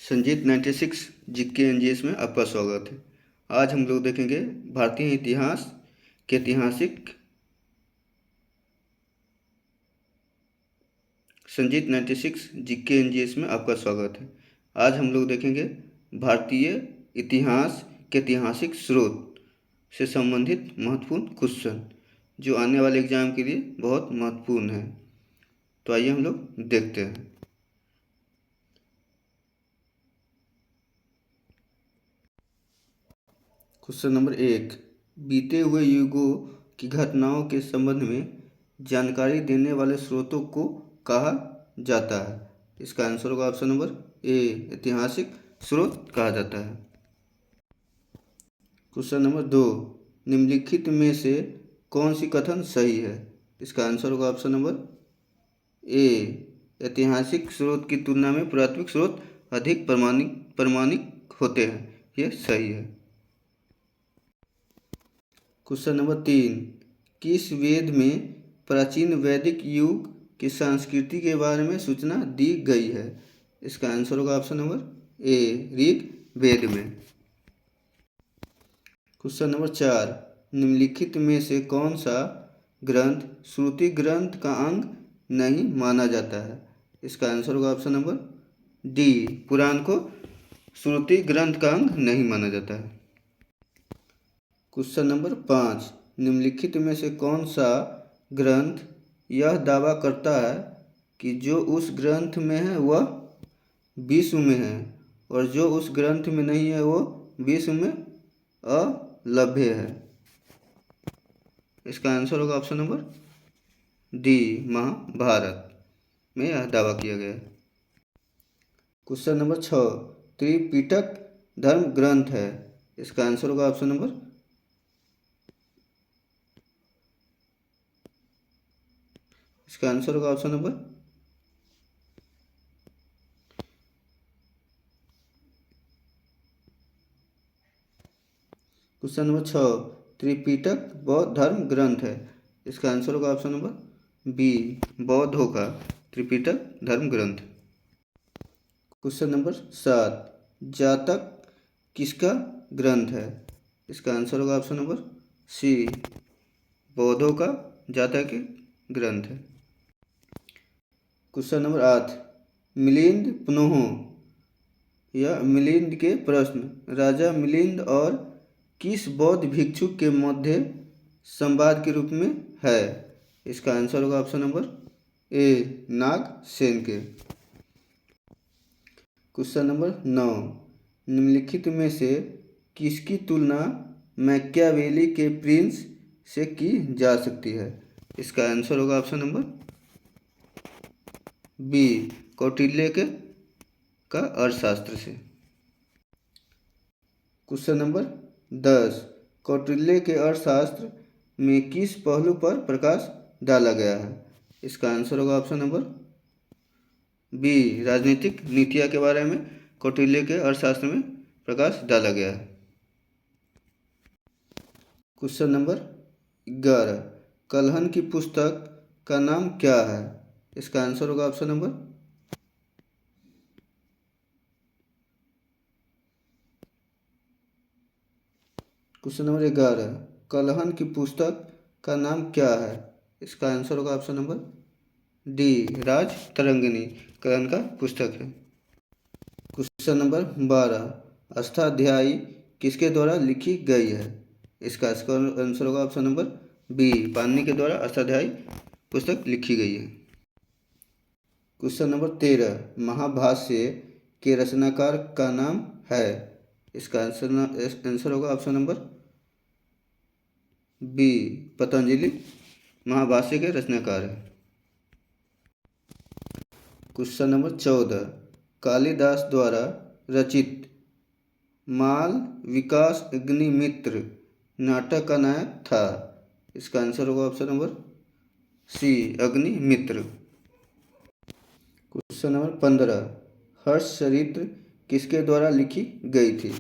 Sanjeet 96 GK NGS में आपका स्वागत है। आज हम लोग देखेंगे भारतीय इतिहास के ऐतिहासिक संजीत 96 जीके एनजीएस में आपका स्वागत है। आज हम लोग देखेंगे भारतीय इतिहास के ऐतिहासिक स्रोत से संबंधित महत्वपूर्ण क्वेश्चन जो आने वाले एग्जाम के लिए बहुत महत्वपूर्ण है। तो आइए हम लोग देखते हैं। क्वेश्चन नंबर 1, बीते हुए युगों की घटनाओं के संबंध में जानकारी देने वाले स्रोतों को कहा जाता है। इसका आंसर होगा ऑप्शन नंबर ए, ऐतिहासिक स्रोत कहा जाता है। क्वेश्चन नंबर 2, निम्नलिखित में से कौन सी कथन सही है। इसका आंसर होगा ऑप्शन नंबर ए, ऐतिहासिक स्रोत की तुलना में पुरातात्विक स्रोत अधिक प्रमाणिक होते हैं। ये सही है। क्वेश्चन नंबर 3, किस वेद में प्राचीन वैदिक युग की संस्कृति के बारे में सूचना दी गई है। इसका आंसर होगा ऑप्शन नंबर ए, ऋग वेद में। क्वेश्चन नंबर 4, निम्नलिखित में से कौन सा ग्रंथ श्रुति ग्रंथ का अंग नहीं माना जाता है। इसका आंसर होगा ऑप्शन नंबर डी, पुराण को श्रुति ग्रंथ का अंग नहीं माना जाता है। क्वेश्चन नंबर 5, निम्नलिखित में से कौन सा ग्रंथ यह दावा करता है कि जो उस ग्रंथ में है वह विश्व में है और जो उस ग्रंथ में नहीं है वह विश्व में अलभ्य है। इसका आंसर होगा ऑप्शन नंबर डी, महाभारत में यह दावा किया गया है। क्वेश्चन नंबर 6, त्रिपिटक धर्म ग्रंथ है। इसका आंसर होगा ऑप्शन नंबर इसका आंसर होगा option number question number 6, Tripitaka बौद्ध धर्म ग्रंथ है। इसका आंसर होगा ऑप्शन नंबर बी, बौद्धों का त्रिपिटक धर्म ग्रंथ। क्वेश्चन नंबर 7, जातक किसका ग्रंथ है। इसका आंसर होगा ऑप्शन नंबर सी, बौद्धों का जातक ग्रंथ है। क्वेश्चन नंबर 8, मिलिंद पुनः यह मिलिंद के प्रश्न राजा मिलिंद और किस बौद्ध भिक्षुक के मध्य संवाद के रूप में है। इसका आंसर होगा ऑप्शन नंबर ए, नागसेन के। क्वेश्चन नंबर 9, निम्नलिखित में से किसकी तुलना मैकियावेली के प्रिंस से की जा सकती है। इसका आंसर होगा ऑप्शन नंबर बी, कौटिल्य का अर्थशास्त्र से। क्वेश्चन नंबर 10, कौटिल्य के अर्थशास्त्र में किस पहलू पर प्रकाश डाला गया है। इसका आंसर होगा ऑप्शन नंबर बी, राजनीतिक नीतियाँ के बारे में कौटिल्य के अर्थशास्त्र में प्रकाश डाला गया है। क्वेश्चन नंबर 11, कलहन की पुस्तक का नाम क्या है। इसका आंसर होगा option number question number 11, Kalhana की पुस्तक का नाम क्या है। इसका आंसर होगा ऑप्शन नंबर डी, राज तरंगिणी कलहन का पुस्तक है। क्वेश्चन नंबर 12, अष्टाध्यायी किसके द्वारा लिखी गई है। इसका आंसर होगा ऑप्शन नंबर बी, पाणिनि के द्वारा अष्टाध्यायी पुस्तक लिखी गई है। क्वेश्चन नंबर 13, महाभाष्य के रचनाकार का नाम है। इसका आंसर होगा option number B, Patanjali Mahabhashya के रचनाकार है। क्वेश्चन नंबर 14, कालिदास द्वारा रचित माल विकास अग्निमित्र नाटक का नायक था। इसका आंसर होगा option number C, Agnimitra. Question number 15, Harshacharita किसके द्वारा लिखी गई थी।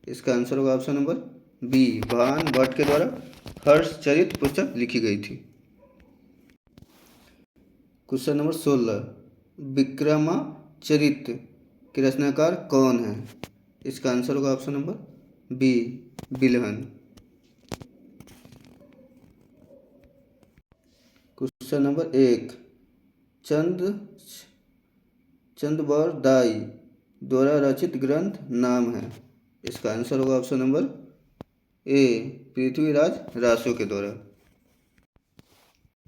इसका आंसर होगा ऑप्शन नंबर बी, भान भट्ट के द्वारा हर्षचरित्र पुस्तक लिखी गई थी। क्वेश्चन नंबर 16, विक्रमाचरित्र की रचनाकार कौन है? इसका आंसर होगा option number B, Bilhan. Question number 1, Chand Bardai द्वारा रचित ग्रंथ नाम है। इसका आंसर होगा option number A, Prithviraj Raso के द्वारा।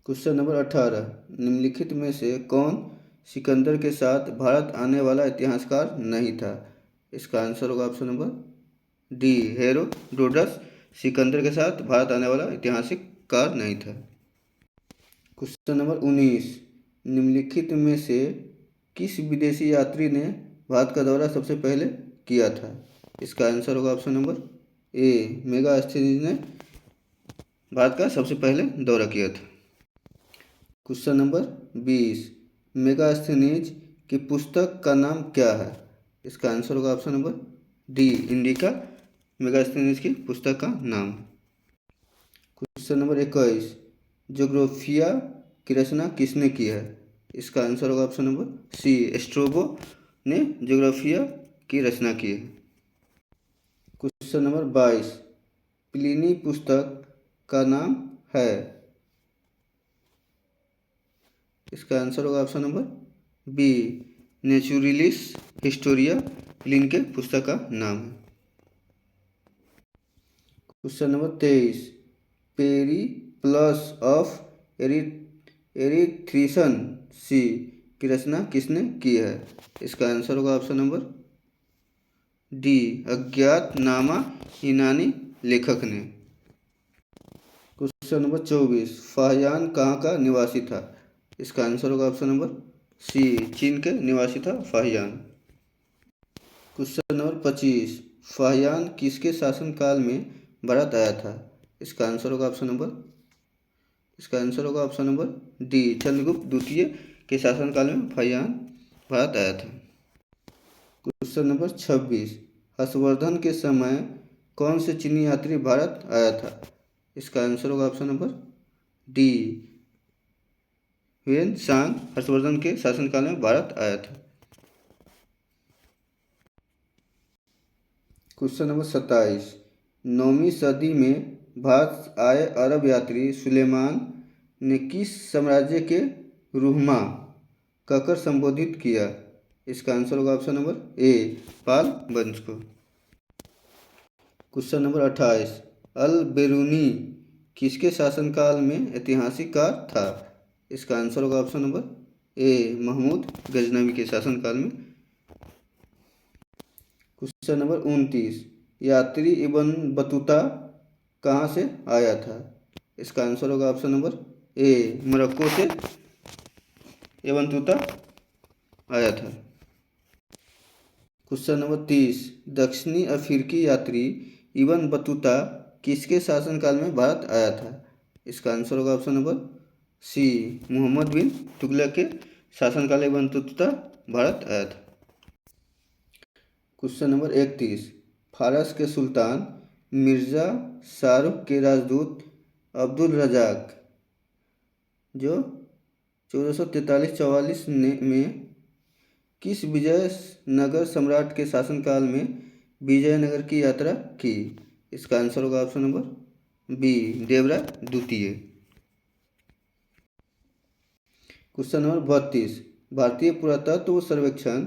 क्वेश्चन नंबर 18, निम्नलिखित में से कौन सिकंदर के साथ भारत आने वाला इतिहासकार नहीं था? इसका आंसर होगा option number D, Herodotus Sikandar के साथ भारत आने वाला इतिहासकार नहीं था। क्वेश्चन नंबर 19, निम्नलिखित में से किस विदेशी यात्री ने भारत का दौरा सबसे पहले किया था? इसका आंसर होगा ऑप्शन नंबर ए, मेगास्थनीज ने भारत का सबसे पहले दौरा किया था। क्वेश्चन नंबर 20, मेगास्थनीज की पुस्तक का नाम क्या है? इसका आंसर होगा option number D, indica Megasthenes की पुस्तक का नाम। क्वेश्चन नंबर 21, ज्योग्राफिया की रचना किसने की है? इसका आंसर होगा ऑप्शन नंबर सी, स्ट्रैबो ने ज्योग्राफिया की रचना की है। क्वेश्चन नंबर 22, प्लिनी पुस्तक का नाम है। इसका आंसर होगा option number B, Naturalis Historia Pliny के पुस्तक का नाम है। Question number 23, Periplus of Erythraean Sea की रचना किसने की है? इसका आंसर होगा ऑप्शन नंबर डी, अज्ञातनामा यूनानी लेखक ने। क्वेश्चन नंबर 24, फाहियान कहाँ का निवासी था? इसका आंसर होगा ऑप्शन नंबर सी, चीन के निवासी था फाहियान। क्वेश्चन नंबर 25, फाहियान किसके शासनकाल में भारत आया था? इसका आंसर होगा ऑप्शन नंबर डी, चंद्रगुप्त द्वितीय के शासनकाल में फाहियान भारत आया था। क्वेश्चन नंबर 26, हर्षवर्धन के समय कौन से चीनी यात्री भारत आया था? इसका आंसर होगा ऑप्शन नंबर डी, ह्वेन सांग हर्षवर्धन के शासनकाल में भारत आया था। क्वेश्चन नंबर 27, 9वीं सदी में भारत आए अरब यात्री सुलेमान ने किस साम्राज्य के रूहमा कहकर संबोधित किया? इसका आंसर होगा ऑप्शन नंबर ए, पाल वंश को। क्वेश्चन नंबर 28, अल बेरूनी किसके शासनकाल में ऐतिहासिककार था? इसका आंसर होगा option number A, Mahmud Ghaznavi के शासनकाल में। क्वेश्चन नंबर 29, यात्री इब्न बतूता कहाँ से आया था? इसका आंसर होगा ऑप्शन नंबर ए, मोरक्को से इब्न बतूता आया था। क्वेश्चन नंबर 30, दक्षिणी अफ्रीकी यात्री इब्न बतूता किसके शासनकाल में भारत आया था? इसका आंसर होगा ऑप्शन नंबर सी, मोहम्मद बिन तुगलक के शासनकाल में बतूता भारत आया था। क्वेश्चन नंबर 31, फारस के सुल्तान मिर्ज़ा शाहरुख के राजदूत अब्दुल रज़ाक जो 1443-44 में किस विजयनगर सम्राट के शासनकाल में विजयनगर की यात्रा की? इसका आंसर होगा ऑप्शन नंबर बी, देवराय द्वितीय। क्वेश्चन नंबर 32, भारतीय पुरातत्व सर्वेक्षण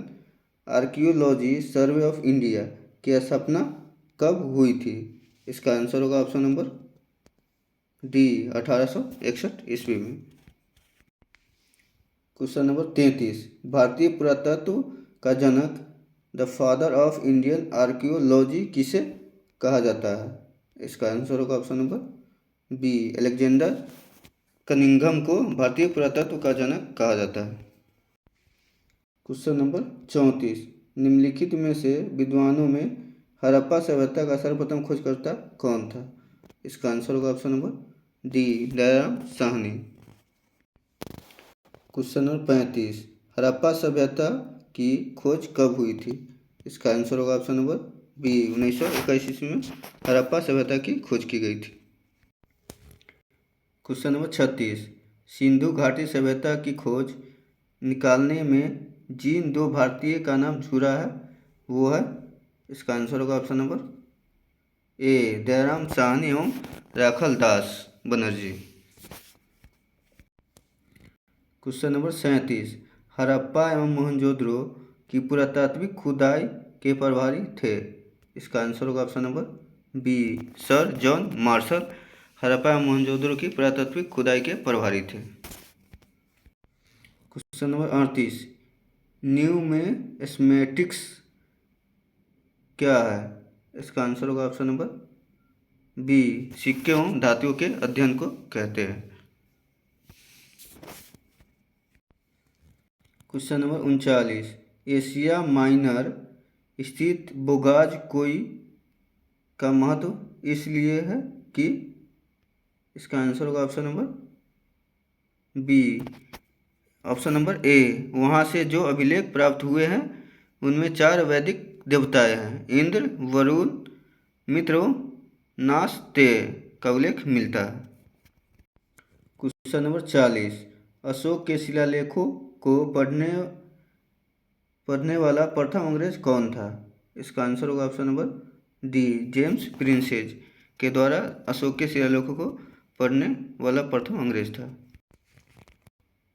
आर्कियोलॉजी सर्वे ऑफ इंडिया की स्थापना कब हुई थी? इसका आंसर होगा ऑप्शन नंबर डी, 1861 ईस्वी में। क्वेश्चन नंबर 33, भारतीय पुरातत्व का जनक the father of Indian archaeology किसे कहा जाता है? इसका आंसर होगा option number B, Alexander Cunningham को भारतीय पुरातत्व का जनक कहा जाता है। क्वेश्चन नंबर 34, निम्नलिखित में से विद्वानों में हड़प्पा सभ्यता का सर्वप्रथम खोजकर्ता कौन था? इसका आंसर होगा option number D, Dayaram Sahni. Question number 35, Harappa सभ्यता की खोज कब हुई थी? इसका आंसर होगा ऑप्शन नंबर बी, 1921 ईस्वी में हड़प्पा सभ्यता की खोज की गई थी। क्वेश्चन नंबर 36, सिंधु घाटी सभ्यता की खोज निकालने में जिन दो भारतीय का नाम जुड़ा है वो है, इसका आंसर होगा ऑप्शन नंबर ए, दयाराम साहनी एवं राखल दास बनर्जी। क्वेश्चन नंबर 37, हड़प्पा एवं मोहनजोदड़ो की पुरातात्विक खुदाई के प्रभारी थे। इसका आंसर होगा option number B, Sir John Marshall Harappa एवं मोहनजोदड़ो की पुरातात्विक खुदाई के प्रभारी थे। क्वेश्चन नंबर 38, न्यूमेस्मेटिक्स क्या है? इसका आंसर होगा ऑप्शन नंबर बी, सिक्के एवं धातुओं के अध्ययन को कहते हैं। क्वेश्चन नंबर 39, एशिया माइनर स्थित बोगाज कोई का महत्व इसलिए है कि, इसका आंसर होगा option number B, option number A, वहाँ से जो अभिलेख प्राप्त हुए हैं उनमें 4 वैदिक देवताएं हैं, इंद्र, वरुण, मित्र, नास्तेय का उल्लेख मिलता है। क्वेश्चन नंबर 40, अशोक के शिलालेखों को पढ़ने वाला प्रथम अंग्रेज कौन था? इसका आंसर होगा option number D, James princess के द्वारा अशोक के शिलालेखों को पढ़ने वाला प्रथम अंग्रेज था।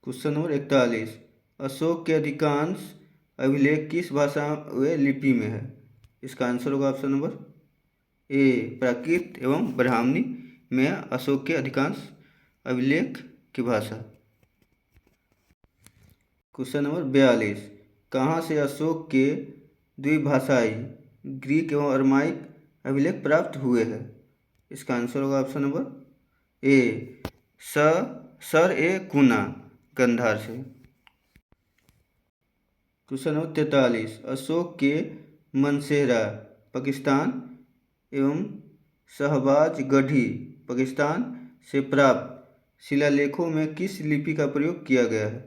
क्वेश्चन नंबर 41, अशोक के अधिकांश अभिलेख किस भाषा व लिपि में है? इसका आंसर होगा ऑप्शन नंबर ए, प्राकृत एवं ब्राह्मणी में अशोक के अधिकांश अभिलेख की भाषा। क्वेश्चन नंबर 42, कहाँ से अशोक के द्विभाषाई ग्रीक एवं अरमाइक अभिलेख प्राप्त हुए हैं? इसका आंसर होगा ऑप्शन नंबर ए, सर ए कुना गंधार से। क्वेश्चन नंबर 43, अशोक के मनसेहरा पाकिस्तान एवं शहबाज गढ़ी पाकिस्तान से प्राप्त शिलालेखों में किस लिपि का प्रयोग किया गया है?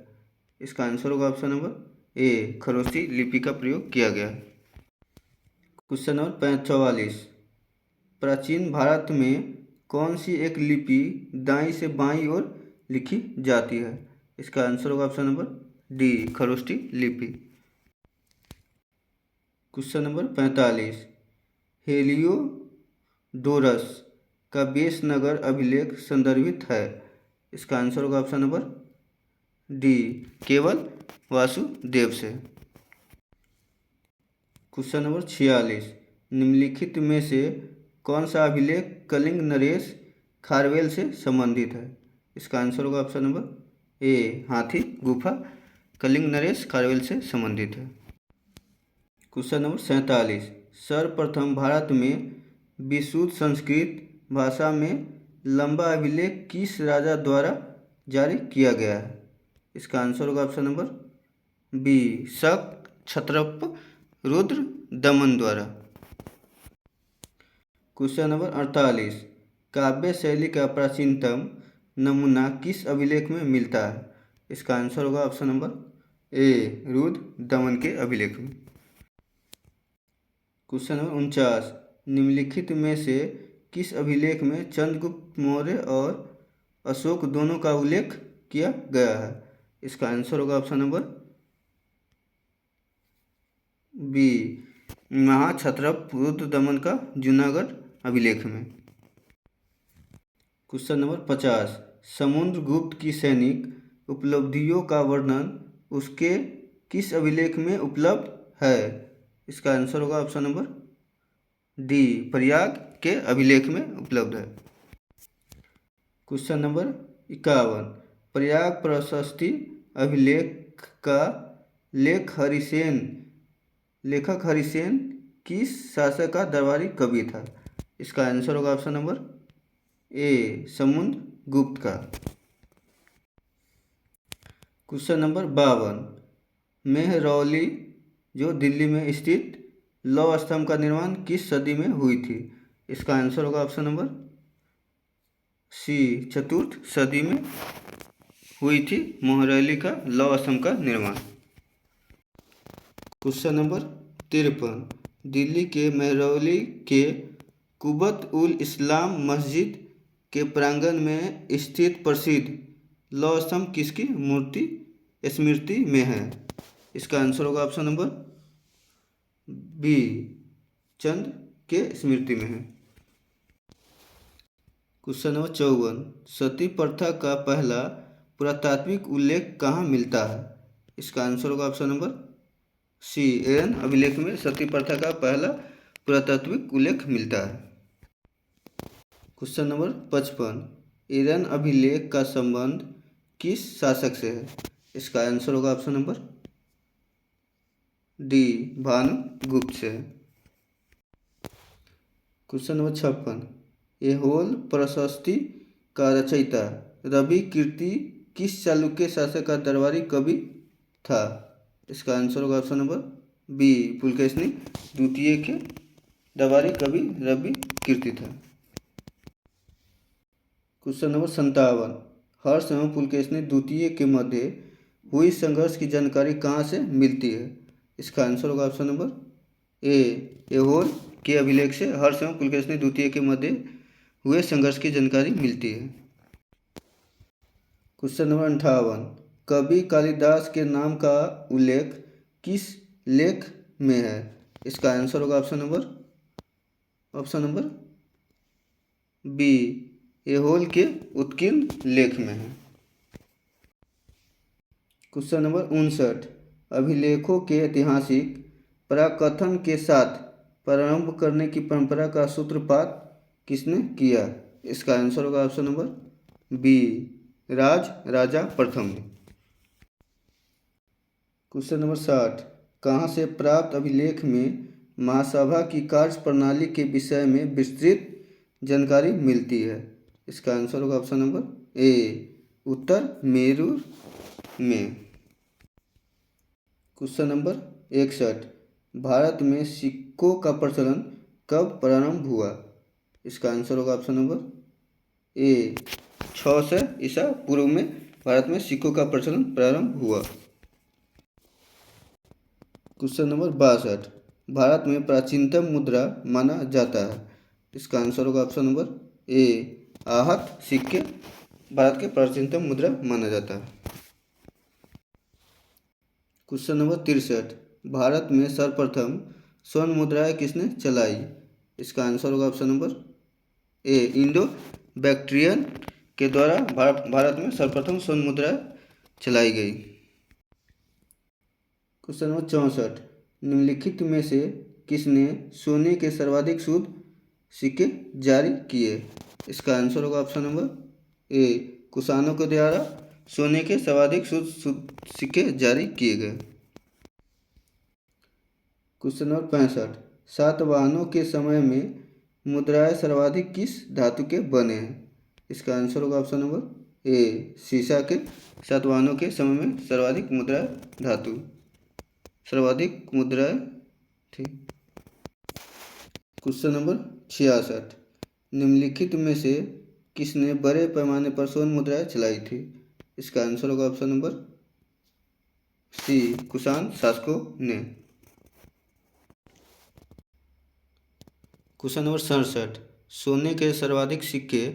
इसका आंसर होगा ऑप्शन नंबर ए, खरोष्टी लिपि का प्रयोग किया गया है। क्वेश्चन नंबर 44, प्राचीन भारत में कौन सी एक लिपि दाईं से बाईं ओर लिखी जाती है? इसका आंसर होगा ऑप्शन नंबर डी, खरोष्टी लिपि। क्वेश्चन नंबर 45, हेलियोडोरस का बेसनगर अभिलेख संदर्भित है? इसका आंसर होगा ऑप्शन नंबर डी, केवल वासुदेव से। क्वेश्चन नंबर 46, निम्नलिखित में से कौन सा अभिलेख कलिंग नरेश खारवेल से संबंधित है? इसका आंसर होगा ऑप्शन नंबर ए, हाथी गुफा कलिंग नरेश खारवेल से संबंधित है। क्वेश्चन नंबर 47, सर्वप्रथम भारत में विशुद्ध संस्कृत भाषा में लंबा अभिलेख किस राजा द्वारा जारी किया गया है? इसका आंसर होगा ऑप्शन नंबर बी, शक क्षत्रप रुद्र दमन द्वारा। क्वेश्चन नंबर 48, काव्य शैली का प्राचीनतम नमूना किस अभिलेख में मिलता है? इसका आंसर होगा ऑप्शन नंबर ए, रुद्र दमन के अभिलेख में। क्वेश्चन नंबर 49, निम्नलिखित में से किस अभिलेख में चंद्रगुप्त मौर्य और अशोक दोनों का उल्लेख किया गया है? इसका आंसर होगा ऑप्शन नंबर बी, महाक्षत्रप रुद्र दमन का जूनागढ़ अभिलेख में। क्वेश्चन नंबर 50, समुद्रगुप्त की सैनिक उपलब्धियों का वर्णन उसके किस अभिलेख में उपलब्ध है? इसका आंसर होगा ऑप्शन नंबर डी, प्रयाग के अभिलेख में उपलब्ध है। क्वेश्चन नंबर 51, प्रयाग प्रशस्ति अभिलेख का लेखक हरिसेन किस शासक का दरबारी कवि था? इसका आंसर होगा ऑप्शन नंबर ए, समुद्रगुप्त का। क्वेश्चन नंबर 52, मेहरौली जो दिल्ली में स्थित लौह स्तंभ का निर्माण किस सदी में हुई थी? इसका आंसर होगा ऑप्शन नंबर सी, चतुर्थ सदी में हुई थी मेहरौली का लौह स्तंभ का निर्माण। क्वेश्चन नंबर 53, दिल्ली के मेहरौली के कुबत उल इस्लाम मस्जिद के प्रांगण में स्थित प्रसिद्ध लौह स्तंभ किसकी मूर्ति स्मृति में है? इसका आंसर होगा ऑप्शन नंबर बी, चंद के स्मृति में है। क्वेश्चन नंबर 54, सती प्रथा का पहला पुरातात्विक उल्लेख कहाँ मिलता है? इसका आंसर होगा ऑप्शन नंबर सी, एरन अभिलेख में सती प्रथा का पहला पुरातात्विक उल्लेख मिलता है। क्वेश्चन नंबर 55, एरन अभिलेख का संबंध किस शासक से है? इसका आंसर होगा ऑप्शन नंबर डी, भानुगुप्त से है। क्वेश्चन नंबर 56, ऐहोल प्रशस्ति का रचयिता रवि कीर्ति किस चालुक्य शासक का दरबारी कवि था? इसका आंसर होगा ऑप्शन नंबर बी, पुलकेशिनी द्वितीय के दरबारी कवि रवि कीर्ति था। क्वेश्चन नंबर 57, हर्ष एवं पुलकेशिनी द्वितीय के मध्य हुई संघर्ष की जानकारी कहाँ से मिलती है? इसका आंसर होगा ऑप्शन नंबर ए, ऐहोल के अभिलेख से हर्ष एवं पुलकेशिनी द्वितीय के मध्य हुए संघर्ष की जानकारी मिलती है। क्वेश्चन नंबर 58, कवि कालिदास के नाम का उल्लेख किस लेख में है? इसका आंसर होगा ऑप्शन नंबर बी, ऐहोल के उत्कीर्ण लेख में है। क्वेश्चन नंबर 59, अभिलेखों के ऐतिहासिक पराकथन के साथ प्रारंभ करने की परंपरा का सूत्रपात किसने किया? इसका आंसर होगा ऑप्शन नंबर बी, राजा प्रथम ने। क्वेश्चन नंबर 60, कहाँ से प्राप्त अभिलेख में महासभा की कार्य प्रणाली के विषय में विस्तृत जानकारी मिलती है? इसका आंसर होगा ऑप्शन नंबर ए, उत्तर मेरूर में। क्वेश्चन नंबर 61, भारत में सिक्कों का प्रचलन कब प्रारंभ हुआ? इसका आंसर होगा ऑप्शन नंबर ए, 600 ईसा पूर्व में भारत में सिक्कों का प्रचलन प्रारंभ हुआ। क्वेश्चन नंबर 62, भारत में प्राचीनतम मुद्रा माना जाता है? इसका आंसर होगा ऑप्शन नंबर ए, आहत सिक्के भारत के प्राचीनतम मुद्रा माना जाता है। क्वेश्चन नंबर 63, भारत में सर्वप्रथम स्वर्ण मुद्राएं किसने चलाई? इसका आंसर होगा ऑप्शन नंबर ए, इंडो बैक्ट्रियन के द्वारा भारत में सर्वप्रथम स्वर्ण मुद्राएं चलाई गई। क्वेश्चन नंबर 64, निम्नलिखित में से किसने सोने के सर्वाधिक शुद्ध सिक्के जारी किए? इसका आंसर होगा ऑप्शन नंबर ए, कुषाणों के द्वारा सोने के सर्वाधिक शुद्ध सिक्के जारी किए गए। क्वेश्चन नंबर 65, सातवाहनों के समय में मुद्राएं सर्वाधिक किस धातु के बने हैं? इसका आंसर होगा ऑप्शन नंबर ए, सीसा के। सातवाहनों के समय में सर्वाधिक मुद्राएं थी। क्वेश्चन नंबर 66, निम्नलिखित में से किसने बड़े पैमाने पर स्वर्ण मुद्राएं चलाई थी? इसका आंसर होगा ऑप्शन नंबर सी, कुषाण शासकों ने। क्वेश्चन नंबर 67, सोने के सर्वाधिक सिक्के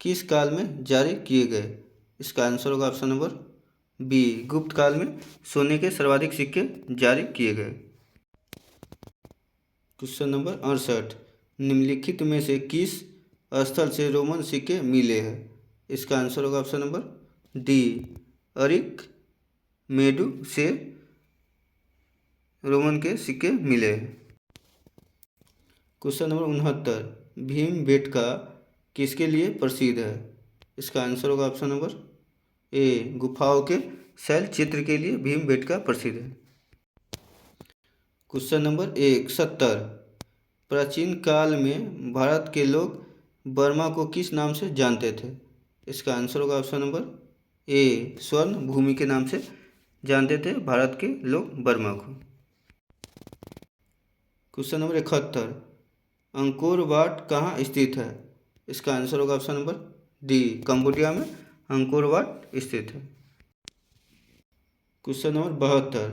किस काल में जारी किए गए? इसका आंसर होगा ऑप्शन नंबर बी, गुप्त काल में सोने के सर्वाधिक सिक्के जारी किए गए। क्वेश्चन नंबर 68, निम्नलिखित में से किस स्थल से रोमन सिक्के मिले हैं? इसका आंसर होगा ऑप्शन नंबर डी, अरिक मेडू से रोमन के सिक्के मिले हैं। क्वेश्चन नंबर 69, भीमबेटका किसके लिए प्रसिद्ध है? इसका आंसर होगा ऑप्शन नंबर ए, गुफाओं के शैल चित्र के लिए भीमबेटका प्रसिद्ध है। क्वेश्चन नंबर 71, प्राचीन काल में भारत के लोग बर्मा को किस नाम से जानते थे? इसका आंसर होगा ऑप्शन नंबर ए, स्वर्ण भूमि के नाम से जानते थे भारत के लोग बर्मा को। क्वेश्चन नंबर 71, अंकोर वाट कहाँ स्थित है? इसका आंसर होगा ऑप्शन नंबर डी, कंबोडिया में अंकोर वाट स्थित है। क्वेश्चन नंबर 72,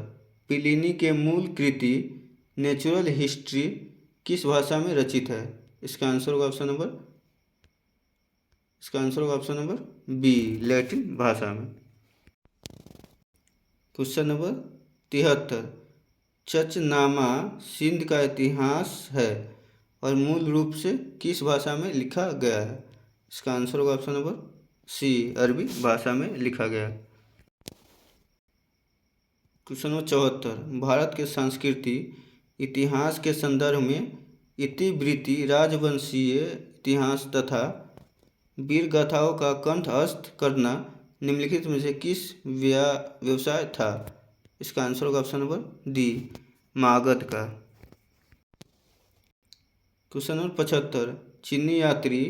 प्लिनी के मूल कृति नेचुरल हिस्ट्री किस भाषा में रचित है? इसका आंसर होगा ऑप्शन नंबर बी, लैटिन भाषा में। क्वेश्चन नंबर 73 चचनामा सिंध का इतिहास है और मूल रूप से किस भाषा में लिखा गया है? इसका आंसर होगा ऑप्शन नंबर सी, अरबी भाषा में लिखा गया है। क्वेश्चन नंबर 74 भारत के सांस्कृति इतिहास के संदर्भ में इतिवृत्ति, राजवंशीय इतिहास तथा वीर गाथाओं का कंठस्थ करना निम्नलिखित में से किस व्यवसाय था? इसका आंसर होगा ऑप्शन नंबर डी, मागध का। क्वेश्चन नंबर 75 चीनी यात्री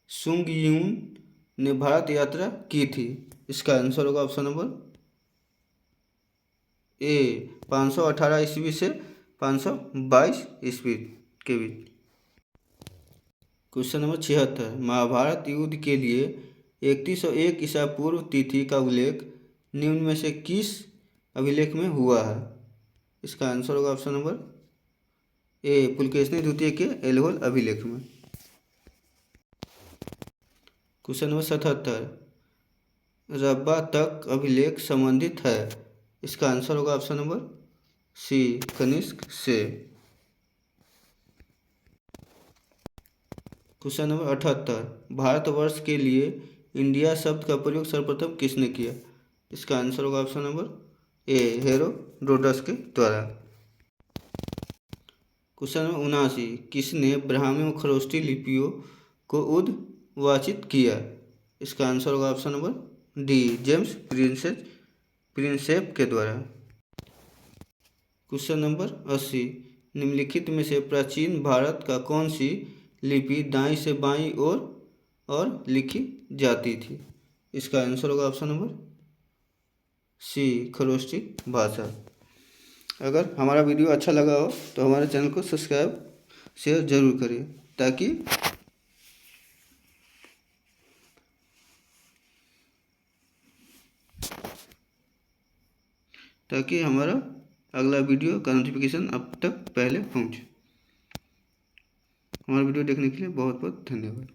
सुंग यून ने भारत यात्रा की थी। इसका आंसर होगा ऑप्शन नंबर ए, 518 ईस्वी से 522 ईस्वी के बीच। क्वेश्चन नंबर 76 महाभारत युद्ध के लिए 3101 ईसा पूर्व तिथि का उल्लेख निम्न में से किस अभिलेख में हुआ है? इसका आंसर होगा ऑप्शन नंबर ए, पुलकेशिनी द्वितीय के एल्होल अभिलेख में। क्वेश्चन नंबर 77 रब्बा तक अभिलेख संबंधित है। इसका आंसर होगा ऑप्शन नंबर सी, कनिष्क से। क्वेश्चन नंबर 78 भारतवर्ष के लिए इंडिया शब्द का प्रयोग सर्वप्रथम किसने किया? इसका आंसर होगा ऑप्शन नंबर ए, हेरोडोटस के द्वारा। क्वेश्चन नंबर 79 किसने ब्राह्मी और खरोष्टी लिपियों को उद्वाचित किया? इसका आंसर होगा option number D, James Prinsep के द्वारा। क्वेश्चन नंबर 80 निम्नलिखित में से प्राचीन भारत का कौन सी लिपि दाईं से बाईं ओर और लिखी जाती थी? इसका आंसर होगा ऑप्शन नंबर सी, खरोष्टी भाषा। अगर हमारा वीडियो अच्छा लगा हो तो हमारे चैनल को सब्सक्राइब शेयर जरूर करिए ताकि हमारा अगला वीडियो का नोटिफिकेशन अब तक पहले पहुंचे। हमारा वीडियो देखने के लिए बहुत बहुत धन्यवाद।